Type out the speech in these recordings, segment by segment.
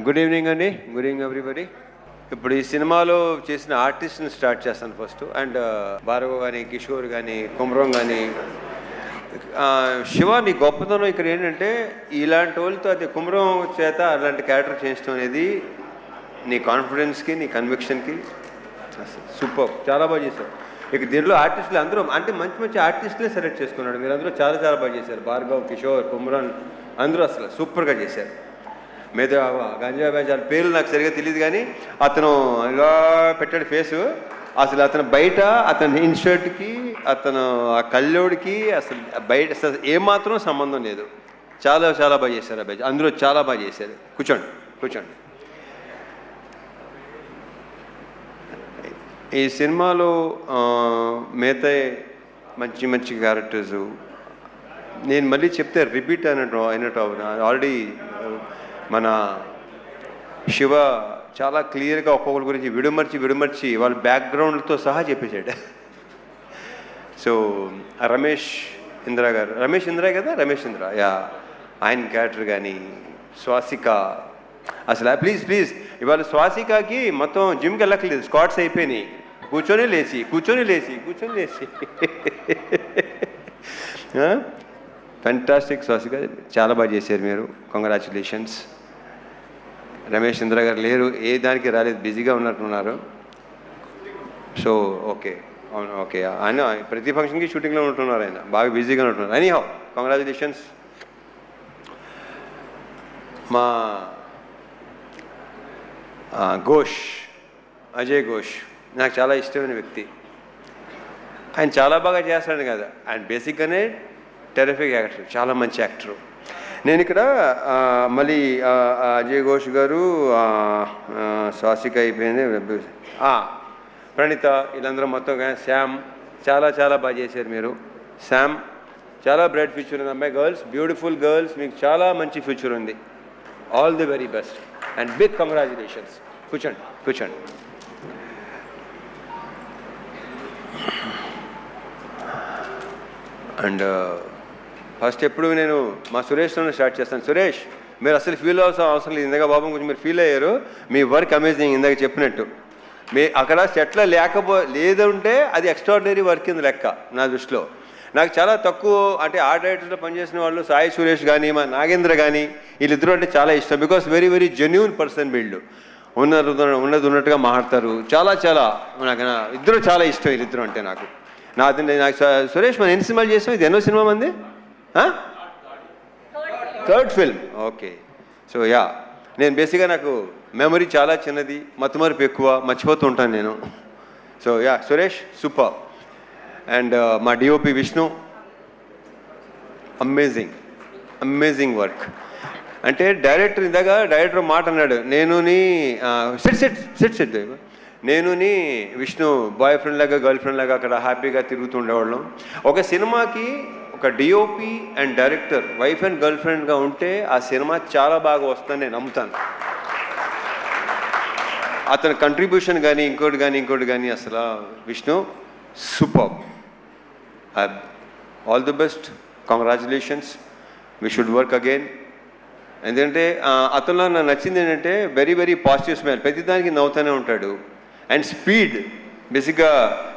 Good evening అండి. Good evening everybody. ఇప్పుడు ఈ సినిమాలో చేసిన ఆర్టిస్ట్ని స్టార్ట్ చేస్తాను ఫస్ట్. అండ్ భార్గవ్ కానీ, కిషోర్ కానీ, కుమ్రం కానీ, శివ నీ గొప్పతనం ఇక్కడ ఏంటంటే ఇలాంటి వాళ్ళతో అది కుమ్రం చేత అలాంటి క్యారెక్టర్ చేయించడం అనేది నీ కాన్ఫిడెన్స్కి, నీ కన్విక్షన్కి సూపర్, చాలా బాగా చేశారు. ఇక దీంట్లో ఆర్టిస్టులు అందరూ అంటే మంచి మంచి ఆర్టిస్టులే సెలెక్ట్ చేసుకున్నాడు. మీరు అందరూ చాలా చాలా బాగా చేశారు. భార్గవ్, కిషోర్, కుమ్రాన్ అందరూ అసలు సూపర్గా చేశారు. మీద గంజా బేజాల పేర్లు నాకు సరిగా తెలియదు కానీ అతను ఇలా పెట్టాడు ఫేసు. అసలు అతను బయట అతని ఇన్షర్ట్కి, అతను ఆ కళ్ళోడికి అసలు బయట అసలు ఏమాత్రం సంబంధం లేదు. చాలా చాలా బాగా చేశారు అబ్బాయి, అందరూ చాలా బాగా చేశారు. కూర్చోండి కూర్చోండి. ఈ సినిమాలో మిగతా మంచి మంచి క్యారెక్టర్సు నేను మళ్ళీ చెప్తే రిపీట్ అయినట్టు ఆల్రెడీ మన శివ చాలా క్లియర్గా ఒక్కొక్కరి గురించి విడమర్చి వాళ్ళ బ్యాక్గ్రౌండ్తో సహా చెప్పేశాడు. సో రమేష్ ఇంద్ర గారు, రమేష్ ఇంద్ర యా, ఆయన క్యారెక్టర్ కానీ, స్వాసిక అసలు ప్లీజ్ ఇవాళ స్వాసికకి మొత్తం జిమ్కి వెళ్ళక్కర్లేదు, స్క్వాట్స్ అయిపోయినాయి. కూర్చొని లేచి ఫెంటాస్టిక్. స్వాసిక చాలా బాగా చేశారు మీరు, కంగ్రాచులేషన్స్. రమేష్ ఇంద్ర గారు లేరు, ఏ దానికి రాలేదు, బిజీగా ఉన్నట్టున్నారు. సో ఓకే, అవును ఓకే, ఆయన ప్రతి ఫంక్షన్కి షూటింగ్లో ఉంటున్నారు, ఆయన బాగా బిజీగా ఉంటున్నారు. Anyhow congratulations. మా ఘోష్, అజయ్ ఘోష్ నాకు చాలా ఇష్టమైన వ్యక్తి. ఆయన చాలా బాగా చేస్తాడు కదా, ఆయన బేసిక్గానే టెరిఫిక్ యాక్టర్, చాలా మంచి యాక్టరు. నేను ఇక్కడ మళ్ళీ అజయ్ ఘోష్ గారు, స్వాసిక అయిపోయింది, ప్రణీత, వీళ్ళందరూ మొత్తం శ్యామ్ చాలా చాలా బాగా చేశారు మీరు. శ్యామ్ చాలా బ్రైట్ ఫ్యూచర్ ఉంది అమ్మాయి. గర్ల్స్, బ్యూటిఫుల్ గర్ల్స్, మీకు చాలా మంచి ఫ్యూచర్ ఉంది. All the very best and big congratulations. కూర్చోండి. అండ్ ఫస్ట్ ఎప్పుడు నేను మా సురేష్తో స్టార్ట్ చేస్తాను. సురేష్, మీరు అసలు ఫీల్ అవసరం లేదు, ఇందాక బాబు కొంచెం మీరు ఫీల్ అయ్యారు. మీ వర్క్ అమేజింగ్, ఇందాక చెప్పినట్టు. మీ అక్కడ సెట్లో లేదంటే అది ఎక్స్ట్రాడినరీ వర్క్ కింద లెక్క నా దృష్టిలో. నాకు చాలా తక్కువ అంటే ఆ డైరెక్టర్లో పనిచేసిన వాళ్ళు సాయి సురేష్ కానీ, మా నాగేంద్ర కానీ, వీళ్ళిద్దరూ అంటే చాలా ఇష్టం. Because very very genuine person వీళ్ళు, ఉన్నట్టుగా మాట్లాడతారు. చాలా నాకు ఇద్దరు చాలా ఇష్టం, వీళ్ళిద్దరు అంటే నాకు సురేష్ మనం ఎన్ని సినిమాలు చేసాం? ఇది ఎన్నో సినిమా మంది? Third film. Okay. So yeah, నేను బేసిక్గా నాకు మెమరీ చాలా చిన్నది, మతిమరుపు ఎక్కువ, మర్చిపోతూ ఉంటాను నేను. So yeah, Suresh super. And మా డిఓపి విష్ణు, అమేజింగ్ వర్క్. అంటే డైరెక్టర్ మాట అన్నాడు, నేనుని విష్ణు బాయ్ ఫ్రెండ్ లాగా గర్ల్ ఫ్రెండ్ లాగా అక్కడ హ్యాపీగా తిరుగుతూ ఉండేవాళ్ళం. ఒక సినిమాకి ఒక DOP and director wife and girl ఫ్రెండ్గా ఉంటే ఆ సినిమా చాలా బాగా వస్తుందని నేను నమ్ముతాను. అతని కంట్రిబ్యూషన్ కానీ ఇంకోటి కానీ అసలు Vishnu super. All the best, congratulations, we should work again. ఎందుకంటే అతనిలో నాకు నచ్చింది ఏంటంటే వెరీ వెరీ పాజిటివ్ స్మైల్, ప్రతిదానికి నవ్వుతూనే ఉంటాడు. అండ్ స్పీడ్, బేసిక్గా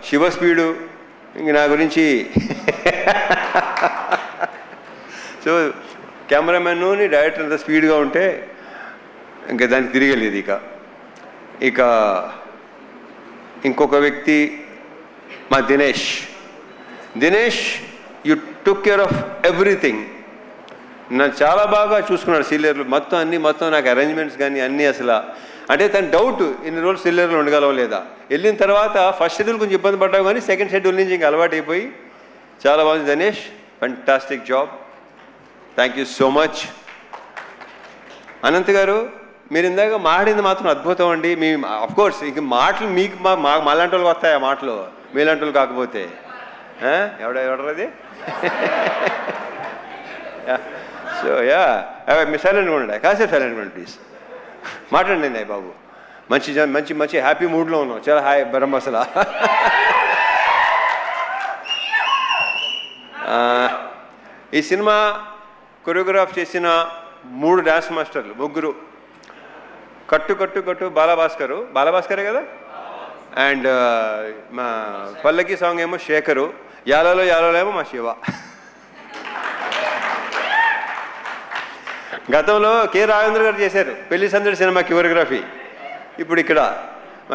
శివ స్పీడు, ఇంక నా గురించి సో కెమెరామెన్ని డైరెక్టర్ అంత స్పీడ్గా ఉంటే ఇంకా దానికి తిరిగలేదు. ఇక ఇంకొక వ్యక్తి మా Dinesh, you took care of everything. నన్ను చాలా బాగా చూసుకున్నాడు సీనియర్లు, మొత్తం నాకు అరేంజ్మెంట్స్ కానీ అన్నీ. అసలు అంటే తన డౌట్ ఇన్ని రోజులు సీనియర్లు ఉండగలవా లేదా. వెళ్ళిన తర్వాత ఫస్ట్ షెడ్యూల్ కొంచెం ఇబ్బంది పడ్డావు కానీ సెకండ్ షెడ్యూల్ నుంచి ఇంకా అలవాటు అయిపోయి చాలా బాగుంది. Dinesh, fantastic job, thank you so much. Anant గారు, మీరు ఇందాక మాట్లాడింది మాత్రం అద్భుతం అండి. మీ అఫ్కోర్స్ ఇంక మాటలు మీకు మాలాంటి వాళ్ళకి వస్తాయి ఆ మాటలు, మీలాంటి వాళ్ళు కాకపోతే. ఎవడది సో యా, మీ సైలెంట్గా ఉండండి, కాసేపు సైలెంట్గా ఉండండి ప్లీజ్. మాట్లాడండి బాబు, మంచి హ్యాపీ మూడ్లో ఉన్నాం, చాలా హాయ్ బరం అసలు. ఈ సినిమా కొరియోగ్రాఫ్ చేసిన 3 డాన్స్ మాస్టర్లు, ముగ్గురు. కట్టు కట్టు కట్టు బాలభాస్కరే కదా. అండ్ మా పల్లకి సాంగ్ ఏమో శేఖరు, యాలలో ఏమో మా శివ. గతంలో కె రాఘవేంద్ర గారు చేశారు పెళ్లి సందడి సినిమా కొరియోగ్రఫీ. ఇప్పుడు ఇక్కడ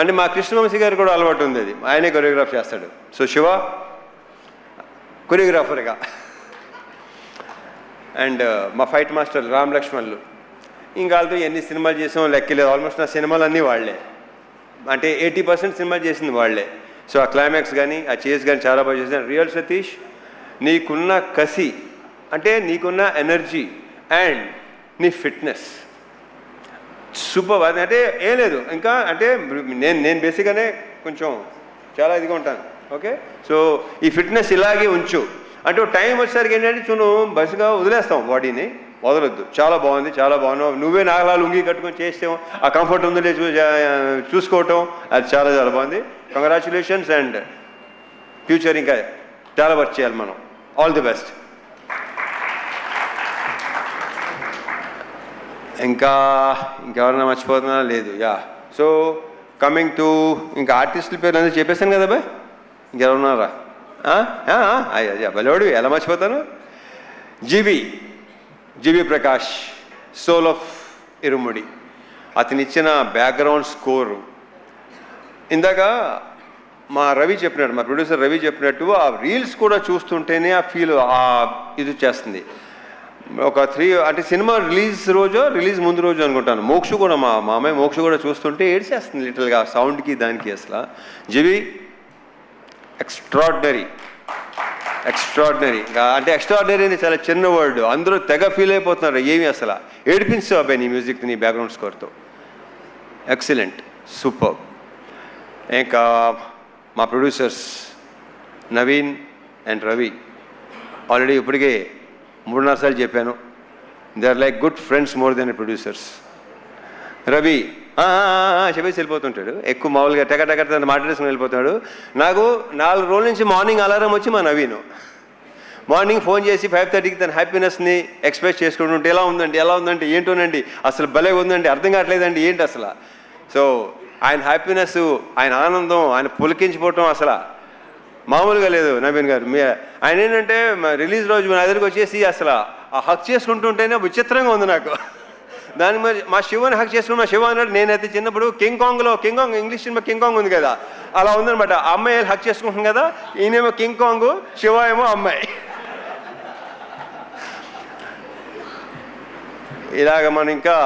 అంటే మా కృష్ణవంశీ గారు కూడా అలవాటు ఉంది, అది ఆయనే కొరియోగ్రాఫ్ చేస్తాడు. సో శివ కొరియోగ్రాఫర్గా. అండ్ మా ఫైట్ మాస్టర్ రామ్ లక్ష్మణ్లు, ఇంకా వాళ్ళతో ఎన్ని సినిమాలు చేసామో లెక్కలేదు. ఆల్మోస్ట్ నా సినిమాలు అన్నీ వాళ్లే, అంటే 80% సినిమా చేసింది వాళ్లే. సో ఆ క్లైమాక్స్ కానీ ఆ చేస్ కానీ చాలా బాగా చేశాను. రియల్ సతీష్, నీకున్న కసి అంటే నీకున్న ఎనర్జీ అండ్ నీ ఫిట్నెస్ సూపర్. అది అంటే ఏం లేదు ఇంకా, అంటే నేను బేసిక్గానే కొంచెం చాలా ఇదిగా ఉంటాను. ఓకే, సో ఈ ఫిట్నెస్ ఇలాగే ఉంచు. అంటే టైం వచ్చేసరికి ఏంటంటే బస్సుగా వదిలేస్తాం, బాడీని వదలొద్దు. చాలా బాగుంది, చాలా బాగున్నావు. నువ్వే నాగలా లుంగి కట్టుకొని చేస్తాం, ఆ కంఫర్ట్ ఉందో చూసుకోవటం, అది చాలా చాలా బాగుంది. కంగ్రాచులేషన్స్. అండ్ ఫ్యూచర్ ఇంకా చాలా వర్క్ చేయాలి మనం. All the best. ఇంకెవరన్నా మర్చిపోతున్నా లేదు. యా, సో కమింగ్ టు ఇంకా ఆర్టిస్టుల పేర్లు అందరూ చెప్పేశాను కదా బాయ్, ఇంకెవరున్నారా? బలోడు ఎలా మర్చిపోతాను. జీవి ప్రకాష్, సోల్ ఆఫ్ ఇరుముడి, అతను ఇచ్చిన బ్యాక్గ్రౌండ్ స్కోరు. ఇందాక మా రవి చెప్పినట్టు, మా ప్రొడ్యూసర్ రవి చెప్పినట్టు, ఆ రీల్స్ కూడా చూస్తుంటేనే ఆ ఫీల్ ఇది చేస్తుంది. ఒక 3 అంటే సినిమా రిలీజ్ ముందు రోజు అనుకుంటాను, మోక్ష కూడా మా అమ్మాయి మోక్ష కూడా చూస్తుంటే ఏడ్చేస్తుంది లిటిల్గా, సౌండ్కి దానికి. అసలు జీవి ఎక్స్ట్రాడినరీ. అంటే ఎక్స్ట్రాడినరీ అని చాలా చిన్న వర్డ్, అందరూ తెగ ఫీల్ అయిపోతున్నారు. ఏమి అసలు ఏడిపించావు అబ్బాయి నీ మ్యూజిక్, నీ బ్యాక్గ్రౌండ్ స్కోర్తో. Excellent, super. ఇంకా మా producers Naveen and Ravi, already ఇప్పటికే 3-4 సార్లు చెప్పాను, they are like good friends more than producers. Ravi చెప్పేసి వెళ్ళిపోతుంటాడు, ఎక్కువ మామూలుగా టెకటెక మాట్లాడేసుకుని వెళ్ళిపోతాడు. నాకు 4 రోజుల నుంచి మార్నింగ్ అలారం వచ్చి మా నవీను మార్నింగ్ ఫోన్ చేసి 5:30కి తన హ్యాపీనెస్ని ఎక్స్ప్రెస్ చేసుకుంటుంటే, ఎలా ఉందంటే ఏంటోనండి అసలు భలే ఉందండి, అర్థం కావట్లేదండి ఏంటి అసలు. సో ఆయన హ్యాపీనెస్, ఆయన ఆనందం, ఆయన పులికించిపోవటం అసలు మామూలుగా లేదు. నవీన్ గారు ఆయన ఏంటంటే రిలీజ్ రోజు నా దగ్గరికి వచ్చేసి అసలు ఆ హక్ చేసుకుంటుంటేనే విచిత్రంగా ఉంది నాకు. దాని మరి మా శివని హక్ చేసుకుని మా శివ అన్నాడు, నేనైతే చిన్నప్పుడు king Kong English cinema king Kong ఉంది కదా, అలా ఉందనమాట. ఆ అమ్మాయి హక్ చేసుకుంటుంది కదా, ఈయనేమో కింగ్ కాంగ్, శివ ఏమో అమ్మాయి. ఇలాగ మనం ఇంకా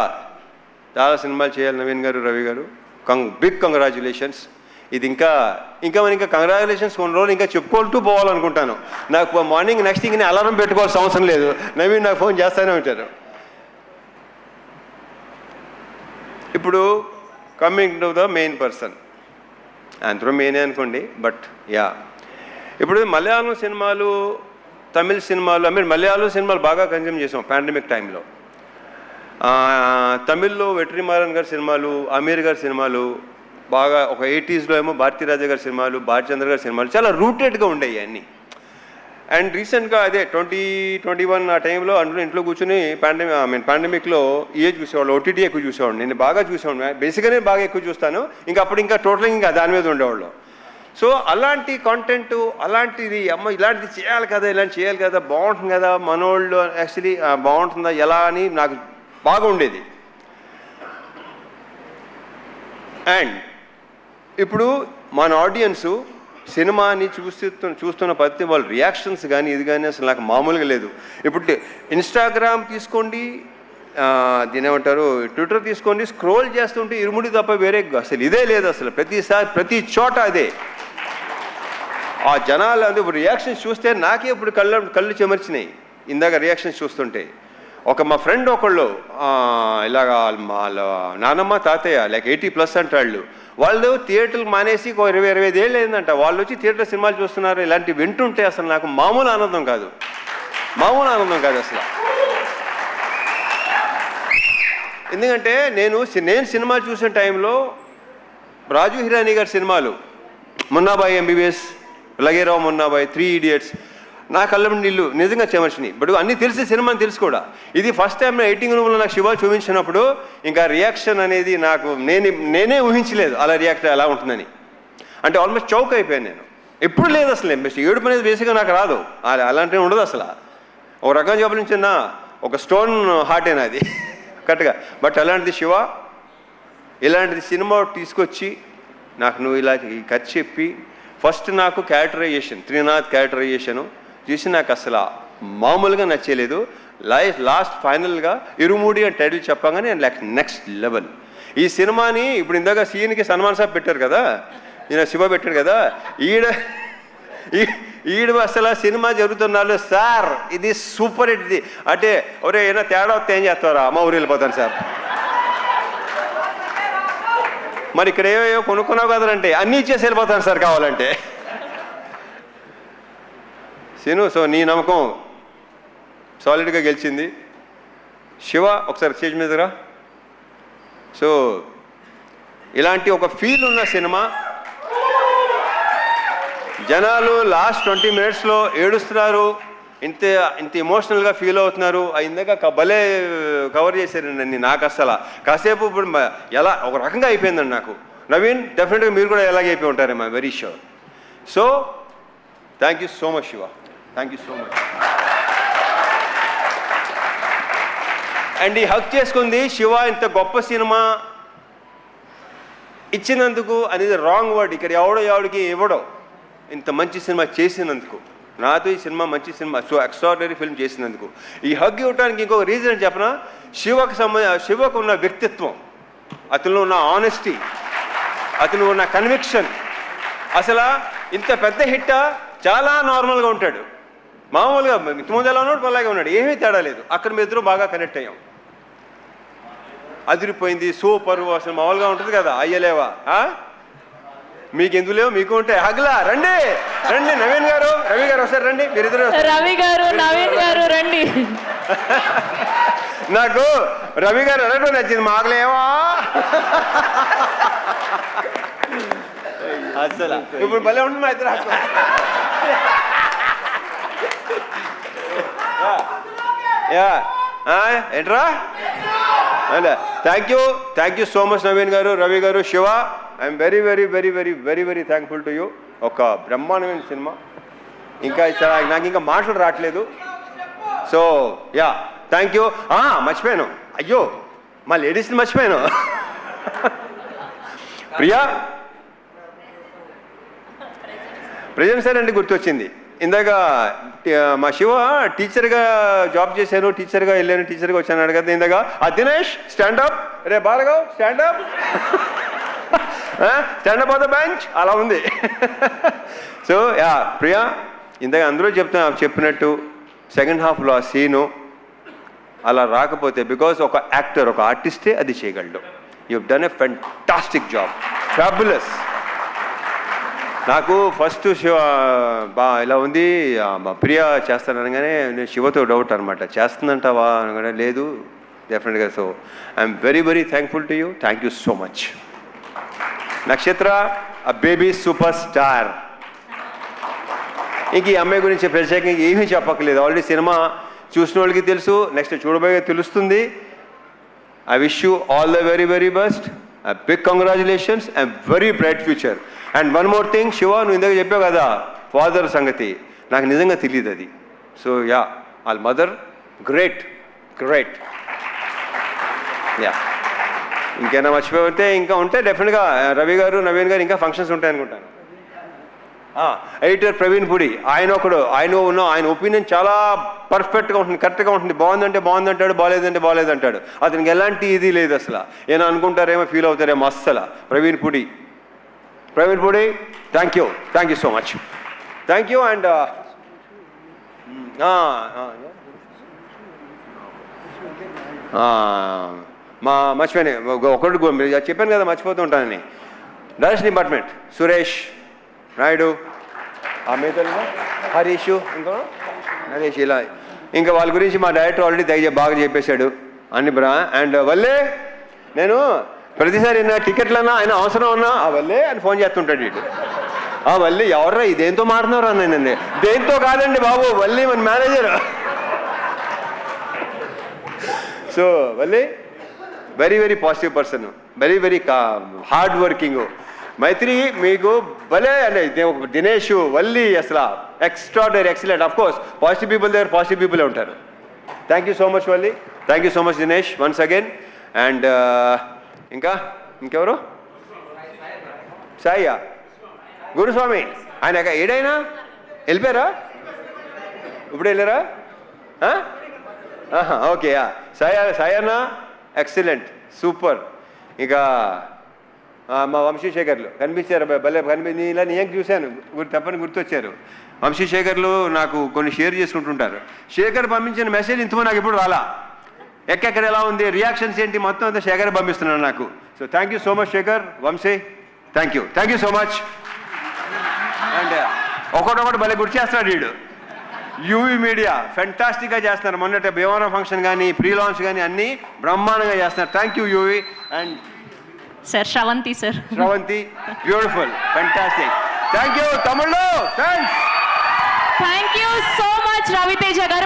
చాలా సినిమాలు చేయాలి నవీన్ గారు, రవి గారు. Big congratulations. ఇది ఇంకా కంగ్రాచులేషన్స్ కొన్ని రోజులు ఇంకా చెప్పుకుంటూ పోవాలనుకుంటాను. నాకు మార్నింగ్ నెక్స్ట్ థింగ్ అలారం పెట్టుకోవాల్సిన అవసరం లేదు, నవీన్ నాకు ఫోన్ చేస్తూనే ఉంటారు. ఇప్పుడు coming to the main person, అందరూ మెయినే అనుకోండి, బట్ యా, ఇప్పుడు మలయాళం సినిమాలు, తమిళ సినిమాలు, మలయాళం సినిమాలు బాగా కన్జ్యూమ్ చేసాం పాండమిక్ టైంలో. తమిళ్లో వెట్రిమారన్ గారి సినిమాలు, అమీర్ గారి సినిమాలు బాగా, ఒక 80s ఏమో భారతీరాజా గారి సినిమాలు, భారచంద్ర గారి సినిమాలు చాలా రూటెడ్గా ఉండేవి అన్నీ. అండ్ రీసెంట్గా అదే 2021 ఆ టైంలో అందులో ఇంట్లో కూర్చొని పాండమిక్లో చూసేవాళ్ళు, ఓటీటీ ఎక్కువ చూసేవాడు. నేను బాగా చూసేవాడు, బేసిక్గానే బాగా ఎక్కువ చూస్తాను. అప్పుడు ఇంకా టోటల్గా ఇంకా దాని మీద ఉండేవాళ్ళు. సో అలాంటి కాంటెంట్, అలాంటిది ఇలాంటిది చేయాలి కదా, బాగుంటుంది కదా, మనోళ్ళు యాక్చువల్లీ బాగుంటుందా ఎలా అని నాకు బాగా ఉండేది. అండ్ ఇప్పుడు మన ఆడియన్సు సినిమాని చూస్తున్న పద్ధతి, వాళ్ళ రియాక్షన్స్ కానీ ఇది కానీ అసలు నాకు మామూలుగా లేదు. ఇప్పుడు ఇన్స్టాగ్రామ్ తీసుకోండి, దీని ఏమంటారు, ట్విట్టర్ తీసుకోండి, స్క్రోల్ చేస్తుంటే ఇరుముడి తప్ప వేరే అసలు ఇదే లేదు. అసలు ప్రతి చోట అదే. ఆ జనాలు అది రియాక్షన్స్ చూస్తే నాకే ఇప్పుడు కళ్ళు చెమర్చినాయి ఇందాక రియాక్షన్స్ చూస్తుంటే. మా ఫ్రెండ్ ఒకళ్ళు ఇలాగా వాళ్ళ నానమ్మ తాతయ్య లైక్ 80+ అంటాళ్ళు, వాళ్ళు థియేటర్లు మానేసి 20-25 ఏళ్ళు అయిందంట, వాళ్ళు వచ్చి థియేటర్ సినిమాలు చూస్తున్నారు. ఇలాంటివి వింటుంటే అసలు నాకు మామూలు ఆనందం కాదు అసలు. ఎందుకంటే నేను సినిమాలు చూసిన టైంలో రాజు హిరానీ గారి సినిమాలు, మున్నాబాయి ఎంబీబీఎస్, లగేరావు మున్నాబాయి, 3 Idiots, నా కళ్ళ నీళ్ళు నిజంగా చెమర్చినాయి. బట్ అన్నీ తెలిసి సినిమాని తెలుసు కూడా. ఇది ఫస్ట్ టైం ఎడిటింగ్ రూమ్లో నాకు శివ చూపించినప్పుడు ఇంకా రియాక్షన్ అనేది నాకు నేనే ఊహించలేదు అలా రియాక్ట్ ఎలా ఉంటుందని. అంటే ఆల్మోస్ట్ చౌక్ అయిపోయాను నేను. ఎప్పుడు లేదు అసలు ఏడుపు అనేది బేసిక్గా నాకు రాదు, అలాంటివి ఉండదు అసలు. ఒక రకంగా చెప్పాల్సిన ఒక స్టోన్ హార్ట్ అయినా అది కరెక్ట్గా. బట్ అలాంటిది శివ ఇలాంటిది సినిమా తీసుకొచ్చి నాకు నువ్వు ఇలా ఈ కథ చెప్పి ఫస్ట్ నాకు క్యారెక్టరైజేషన్ త్రినాథ్ క్యారెక్టరైజేషను చూసి నాకు అసలు మామూలుగా నచ్చలేదు. లాస్ట్ ఫైనల్గా ఇరుముడి అని టైటిల్ చెప్పగానే లైక్ నెక్స్ట్ లెవెల్. ఈ సినిమాని ఇప్పుడు ఇందాక సీన్కి సన్మాన్ సాబ్ పెట్టారు కదా, ఈయన శివ పెట్టాడు కదా, ఈడు అసలు సినిమా జరుగుతున్నాడు సార్ ఇది సూపర్ హిట్. ఇది అంటే ఒరే ఏమైనా తేడా వస్తే ఏం చేస్తారా, అమ్మ ఊరు వెళ్ళిపోతాను సార్. మరి ఇక్కడ ఏవో కొనుక్కున్నావు కదంటే అన్నీ ఇచ్చేసి వెళ్ళిపోతాను సార్ కావాలంటే సీను. సో నీ నమ్మకం సాలిడ్గా గెలిచింది. శివ ఒకసారి స్టేజ్ మీదరా. సో ఇలాంటి ఒక ఫీల్ ఉన్న సినిమా, జనాలు లాస్ట్ 20 మినిట్స్లో ఏడుస్తున్నారు, ఇంత ఎమోషనల్గా ఫీల్ అవుతున్నారు. ఇందాక భలే కవర్ చేశారండి. నాకు అసలు కాసేపు ఇప్పుడు ఎలా ఒక రకంగా అయిపోయిందండి నాకు. నవీన్ డెఫినెట్గా మీరు కూడా ఎలాగే అయిపోయి ఉంటారేమో, very sure. So thank you so much Shiva, thank you so much. And ఈ హక్ చేసుకుంది శివ ఇంత గొప్ప సినిమా ఇచ్చినందుకు అనేది రాంగ్ వర్డ్. ఇక్కడ ఎవడికి ఇవ్వడో ఇంత మంచి సినిమా చేసినందుకు, నాతో ఈ సినిమా మంచి సినిమా సో ఎక్స్ట్రాడినరీ ఫిల్మ్ చేసినందుకు. ఈ హగ్ ఇవ్వడానికి ఇంకొక రీజన్ అని చెప్పనా, శివకు ఉన్న వ్యక్తిత్వం, అతనిలో ఉన్న ఆనెస్టీ, అతను ఉన్న కన్విక్షన్. అసలు ఇంత పెద్ద హిట్ చాలా నార్మల్గా ఉంటాడు, మామూలుగా ఇంతకుముందు ఎలా ఉన్నాడు అలాగే ఉన్నాడు, ఏమీ తేడా లేదు. అక్కడ మీ ఇద్దరు బాగా కనెక్ట్ అయ్యాం, అదిరిపోయింది, సూపర్. అసలు మామూలుగా ఉంటుంది కదా, అయ్యలేవా మీకు ఎందుకు లేవు, మీకు ఉంటాయి. హగ్లా రండి రండి, నవీన్ గారు రవి గారు ఒకసారి రండి, మీరిద్దరు. రవి గారు నవీన్ గారు రండి. నాకు రవి గారు అడగడం నచ్చింది, మాకులేవా అసలు ఇప్పుడు భలే ఉంటుంది మా ఇద్దరు. ఏంట్రా thank you so much Naveen garu, Ravi గారు, Shiva. I'm very very very very very very thankful to you. ఒక బ్రహ్మాండమైన సినిమా, ఇంకా నాకు ఇంకా మాటలు రావట్లేదు. So yeah thank you. మర్చిపోయాను, అయ్యో మా లేడీస్ని మర్చిపోయాను. ప్రియా ప్రజెంట్ సార్ అంటే గుర్తొచ్చింది. ఇందాక మా శివ టీచర్గా జాబ్ చేశాను, టీచర్గా వెళ్ళాను, టీచర్గా వచ్చాను అడగదు. ఇందాక దినేష్ స్టాండప్, రే Bhargav stand up, stand up on the bench అలా ఉంది. సో యా ప్రియా, ఇందాక అందరూ చెప్పినట్టు సెకండ్ హాఫ్లో ఆ సీను అలా రాకపోతే, బికాజ్ ఒక యాక్టర్ ఒక ఆర్టిస్టే అది చేయగలడు. You done a fantastic job, fabulous. నాకు ఫస్ట్ శివ ఇలా ఉంది, మా ప్రియా చేస్తాననగానే నేను శివతో డౌట్ అనమాట, చేస్తుందంటావా అనగానే లేదు డెఫినెట్గా. So I'm very very thankful to you, thank you so much. నక్షత్ర ఆ బేబీ సూపర్ స్టార్. ఇంక ఈ అమ్మాయి గురించి ప్రత్యేకంగా ఏమీ చెప్పక్కర్లేదు, ఆల్రెడీ సినిమా చూసిన వాళ్ళకి తెలుసు, నెక్స్ట్ చూడబోయే తెలుస్తుంది. I wish you all the very very best, big congratulations and very bright future. And one more thing Shiva, నువ్వు ఇందాక చెప్పావు కదా ఫాదర్ సంగతి, నాకు నిజంగా తెలియదు అది. సో యా వాళ్ళ మదర్ గ్రేట్ గ్రేట్. యా ఇంకేనా మర్చిపోతే ఇంకా ఉంటే డెఫినెట్గా రవి గారు నవీన్ గారు ఇంకా ఫంక్షన్స్ ఉంటాయి అనుకుంటాను. ఎడిటర్ ప్రవీణ్ పుడి, ఆయన ఒపీనియన్ చాలా పర్ఫెక్ట్గా ఉంటుంది, కరెక్ట్గా ఉంటుంది. బాగుందంటే బాగుందంటాడు, బాగాలేదంటే బాగాలేదంటాడు. అతనికి ఎలాంటి ఇది లేదు అసలు, ఏమో అనుకుంటారేమో ఫీల్ అవుతారేమో అస్సలు. Praveen Pudi thank you so much, thank you. And మర్చిపోయాను ఒకటి చెప్పాను కదా మర్చిపోతూ ఉంటానని. డైరెక్షన్ డిపార్ట్మెంట్ సురేష్ నాయుడు, హరీష్, ఇంకా నరేష్, ఇలా ఇంకా వాళ్ళ గురించి మా డైరెక్టర్ ఆల్రెడీ బాగా చెప్పేశాడు అన్ని బ్రా. అండ్ వల్లే నేను ప్రతిసారి నా టికెట్లన్నా ఆయన అవసరం ఉన్నా వల్లే అని ఫోన్ చేస్తుంటాడు వీడు. వల్లి ఎవర్రా ఇదేంతో మారుతున్నారా నేనండి. దేంతో కాదండి బాబు, వల్లి మన manager. So Valli very very positive person, very very hard working. Maithri మీకు భలే అంటే దినేష్, వల్లి అసలు extraordinary, excellent. Of course positive people దగ్గర పాజిటివ్ పీపుల్ ఉంటారు. Thank you so much Valli, thank you so much Dinesh once again. And ఇంకెవరు? సాయియా, గురుస్వామి. ఆయన ఏడైనా వెళ్ళిపోయారా? ఇప్పుడు వెళ్ళారా? ఓకే. Sayanna excellent, super. ఇక మా వంశీశేఖర్లు కనిపించారు, భలే ఇలా నేను చూశాను, తప్పని గుర్తొచ్చారు. వంశీశేఖర్లు నాకు కొన్ని షేర్ చేసుకుంటుంటారు. శేఖర్ పంపించిన మెసేజ్ ఇంతమంది నాకు ఎప్పుడు రాలా. ఎక్కడ ఎలా ఉంది, రియాక్షన్స్ ఏంటి, మొత్తం అంతా శేఖర్ పంపిస్తున్నాను నాకు. So thank you so much Shekhar, Vamsi, thank you so much. And ఒకటొకటి భలే గుర్తు చేస్తున్నాడు వీడు. యూవీ మీడియా ఫెంటాస్టిక్గా చేస్తున్నారు. మొన్నటి భీమవరం ఫంక్షన్ కానీ ప్రీ లాంచ్ కానీ అన్నీ బ్రహ్మాండంగా చేస్తున్నారు. Thank you UV. And sir Sravanthi sir, Sravanthi, beautiful, fantastic. Thank you తమిళ్లో, thanks. Thank you so much Raviteja గారు.